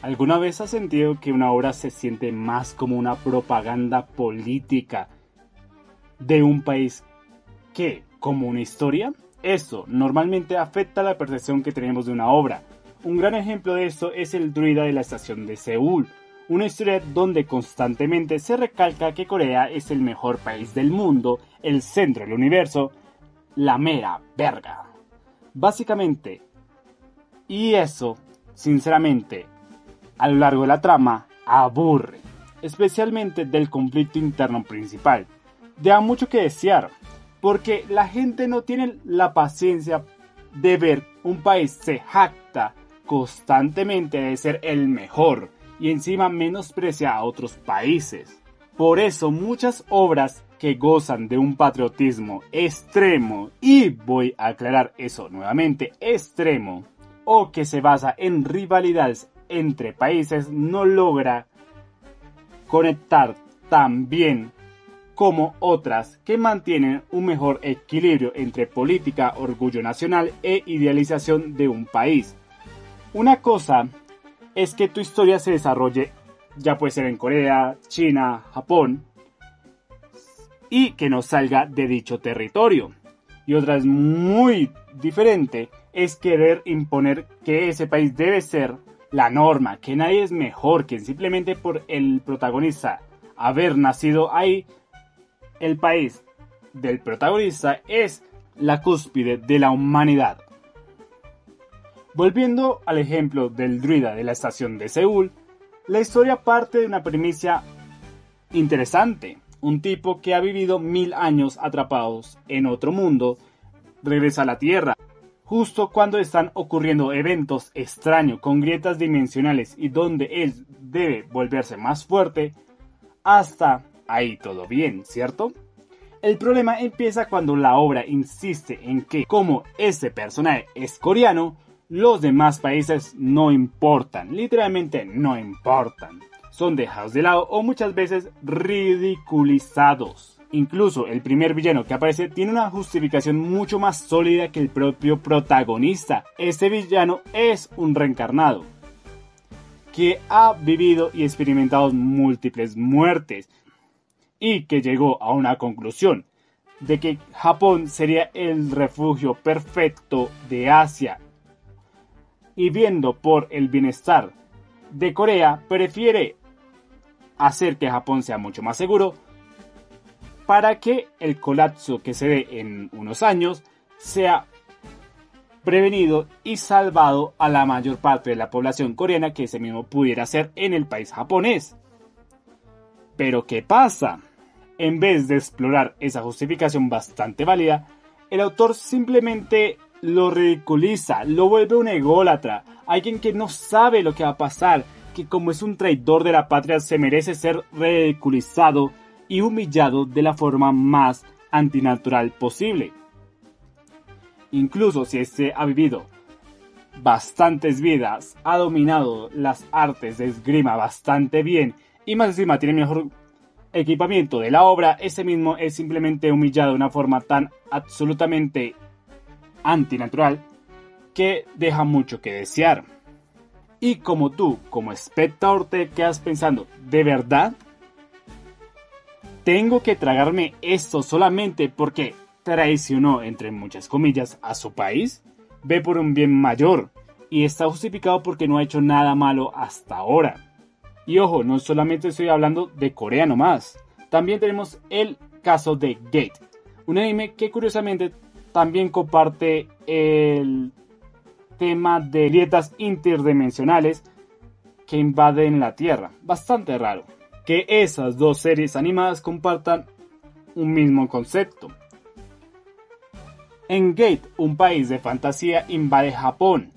¿Alguna vez has sentido que una obra se siente más como una propaganda política de un país que como una historia? Esto normalmente afecta la percepción que tenemos de una obra. Un gran ejemplo de esto es El druida de la estación de Seúl, una historia donde constantemente se recalca que Corea es el mejor país del mundo, el centro del universo, la mera verga. Básicamente, y eso, sinceramente, a lo largo de la trama, aburre, especialmente del conflicto interno principal. Da mucho que desear, porque la gente no tiene la paciencia de ver un país se jacta constantemente de ser el mejor y encima menosprecia a otros países. Por eso muchas obras que gozan de un patriotismo extremo, y voy a aclarar eso nuevamente, extremo, o que se basa en rivalidades entre países, no logra conectar tan bien como otras que mantienen un mejor equilibrio entre política, orgullo nacional e idealización de un país. Una cosa es que tu historia se desarrolle, ya puede ser en Corea, China, Japón, y que no salga de dicho territorio. Y otra es muy diferente, es querer imponer que ese país debe ser la norma, que nadie es mejor, que simplemente por el protagonista haber nacido ahí, el país del protagonista es la cúspide de la humanidad. Volviendo al ejemplo del druida de la estación de Seúl, la historia parte de una premisa interesante. Un tipo que ha vivido 1000 años atrapados en otro mundo regresa a la Tierra justo cuando están ocurriendo eventos extraños con grietas dimensionales y donde él debe volverse más fuerte. Hasta ahí todo bien, ¿cierto? El problema empieza cuando la obra insiste en que, como este personaje es coreano, los demás países no importan, literalmente no importan. Son dejados de lado o muchas veces ridiculizados. Incluso el primer villano que aparece tiene una justificación mucho más sólida que el propio protagonista. Este villano es un reencarnado que ha vivido y experimentado múltiples muertes y que llegó a una conclusión de que Japón sería el refugio perfecto de Asia, y viendo por el bienestar de Corea prefiere hacer que Japón sea mucho más seguro para que el colapso que se dé en unos años sea prevenido y salvado a la mayor parte de la población coreana que ese mismo pudiera ser en el país japonés. Pero ¿qué pasa? En vez de explorar esa justificación bastante válida, el autor simplemente lo ridiculiza, lo vuelve un ególatra, alguien que no sabe lo que va a pasar, que como es un traidor de la patria se merece ser ridiculizado y humillado de la forma más antinatural posible. Incluso si este ha vivido bastantes vidas, ha dominado las artes de esgrima bastante bien y más encima tiene mejor equipamiento de la obra, ese mismo es simplemente humillado de una forma tan absolutamente antinatural que deja mucho que desear. Y como tú, como espectador, te quedas pensando, ¿de verdad tengo que tragarme esto solamente porque traicionó, entre muchas comillas, a su país? Ve por un bien mayor y está justificado porque no ha hecho nada malo hasta ahora. Y ojo, no solamente estoy hablando de Corea nomás. También tenemos el caso de Gate, un anime que curiosamente también comparte el tema de grietas interdimensionales que invaden la Tierra. Bastante raro que esas dos series animadas compartan un mismo concepto. En Gate, un país de fantasía invade Japón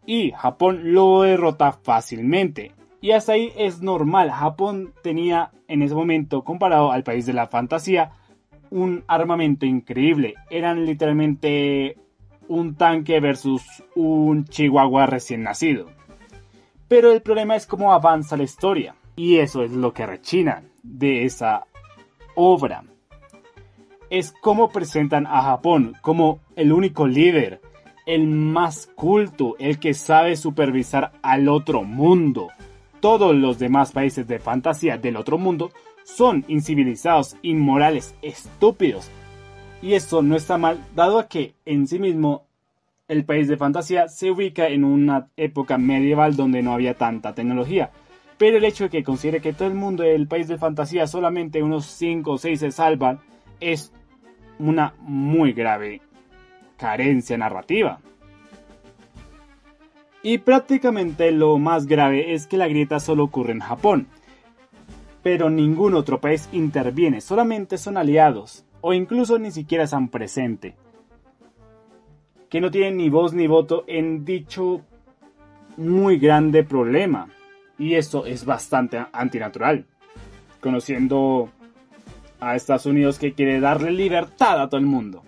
y Japón lo derrota fácilmente. Y hasta ahí es normal. Japón tenía en ese momento, comparado al país de la fantasía, un armamento increíble. Eran literalmente un tanque versus un chihuahua recién nacido. Pero el problema es cómo avanza la historia. Y eso es lo que rechina de esa obra. Es cómo presentan a Japón como el único líder el más culto, el que sabe supervisar al otro mundo. Todos los demás países de fantasía del otro mundo son incivilizados, inmorales, estúpidos. Y esto no está mal, dado a que en sí mismo el país de fantasía se ubica en una época medieval donde no había tanta tecnología. Pero el hecho de que considere que todo el mundo del país de fantasía solamente unos 5 o 6 se salvan es una muy grave carencia narrativa. Y prácticamente lo más grave es que la grieta solo ocurre en Japón, pero ningún otro país interviene, solamente son aliados, o incluso ni siquiera están presentes, que no tienen ni voz ni voto en dicho muy grande problema. Y esto es bastante antinatural, conociendo a Estados Unidos que quiere darle libertad a todo el mundo.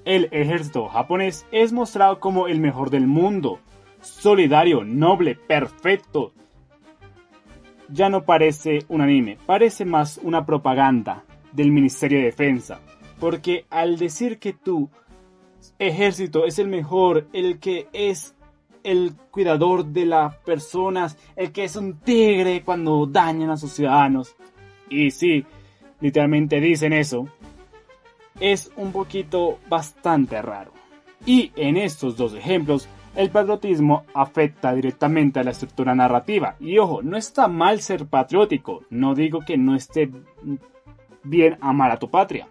El ejército japonés es mostrado como el mejor del mundo, solidario, noble, perfecto. Ya no parece un anime, parece más una propaganda del Ministerio de Defensa, porque al decir que tu ejército es el mejor, el que es el cuidador de las personas, el que es un tigre cuando dañan a sus ciudadanos, y sí, literalmente dicen eso, es un poquito bastante raro. Y en estos dos ejemplos, el patriotismo afecta directamente a la estructura narrativa. Y ojo, no está mal ser patriótico, no digo que no esté bien amar a tu patria.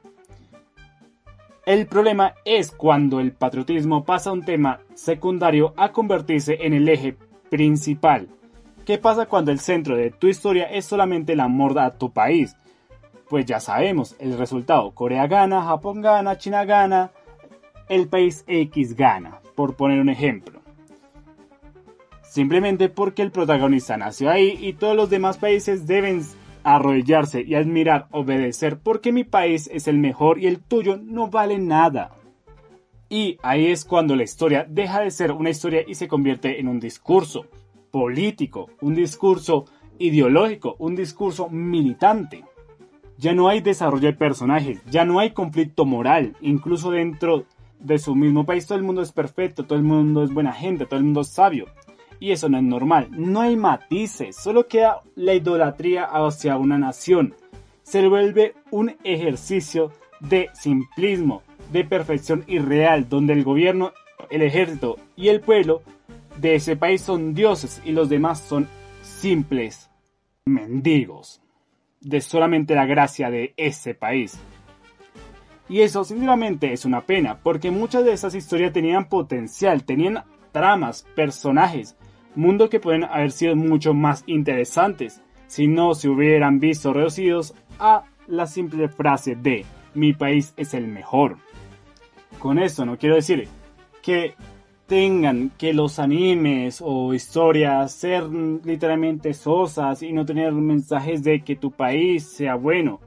El problema es cuando el patriotismo pasa a un tema secundario a convertirse en el eje principal. ¿Qué pasa cuando el centro de tu historia es solamente el amor a tu país? Pues ya sabemos el resultado. Corea gana, Japón gana, China gana, el país X gana, por poner un ejemplo. Simplemente porque el protagonista nació ahí y todos los demás países deben arrodillarse y admirar, obedecer, porque mi país es el mejor y el tuyo no vale nada. Y ahí es cuando la historia deja de ser una historia y se convierte en un discurso político, un discurso ideológico, un discurso militante. Ya no hay desarrollo de personajes, ya no hay conflicto moral, incluso dentro de su mismo país todo el mundo es perfecto, todo el mundo es buena gente, todo el mundo es sabio. Y eso no es normal, no hay matices, solo queda la idolatría hacia una nación. Se vuelve un ejercicio de simplismo, de perfección irreal, donde el gobierno, el ejército y el pueblo de ese país son dioses y los demás son simples mendigos de solamente la gracia de ese país. Y eso sinceramente es una pena, porque muchas de esas historias tenían potencial, tenían tramas, personajes, mundo que pueden haber sido mucho más interesantes si no se hubieran visto reducidos a la simple frase de mi país es el mejor. Con esto no quiero decir que tengan que los animes o historias ser literalmente sosas y no tener mensajes de que tu país sea bueno.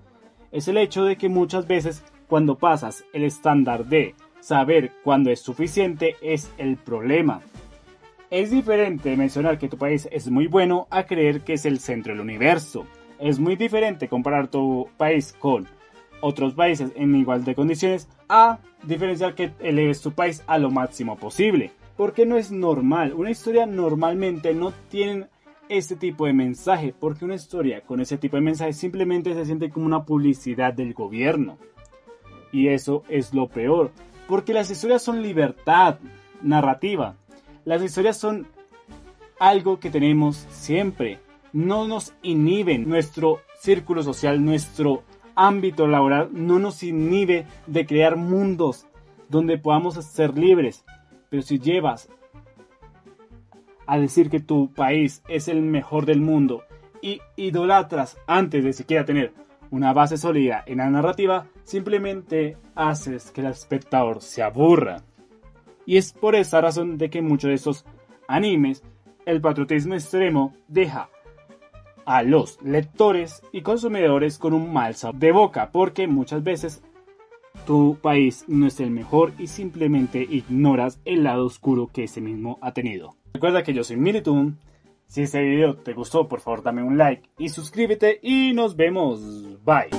Es el hecho de que muchas veces cuando pasas el estándar de saber cuándo es suficiente es el problema. Es diferente mencionar que tu país es muy bueno a creer que es el centro del universo. Es muy diferente comparar tu país con otros países en igual de condiciones a diferenciar que eleves tu país a lo máximo posible. Porque no es normal. Una historia normalmente no tiene ese tipo de mensaje. Porque una historia con ese tipo de mensaje simplemente se siente como una publicidad del gobierno. Y eso es lo peor. Porque las historias son libertad narrativa. Las historias son algo que tenemos siempre. No nos inhiben. Nuestro círculo social, nuestro ámbito laboral no nos inhibe de crear mundos donde podamos ser libres. Pero si llevas a decir que tu país es el mejor del mundo y idolatras antes de siquiera tener una base sólida en la narrativa, simplemente haces que el espectador se aburra. Y es por esa razón de que muchos de estos animes, el patriotismo extremo deja a los lectores y consumidores con un mal sabor de boca, porque muchas veces tu país no es el mejor y simplemente ignoras el lado oscuro que ese mismo ha tenido. Recuerda que yo soy Militoon. Si este video te gustó, por favor dame un like y suscríbete y nos vemos. Bye.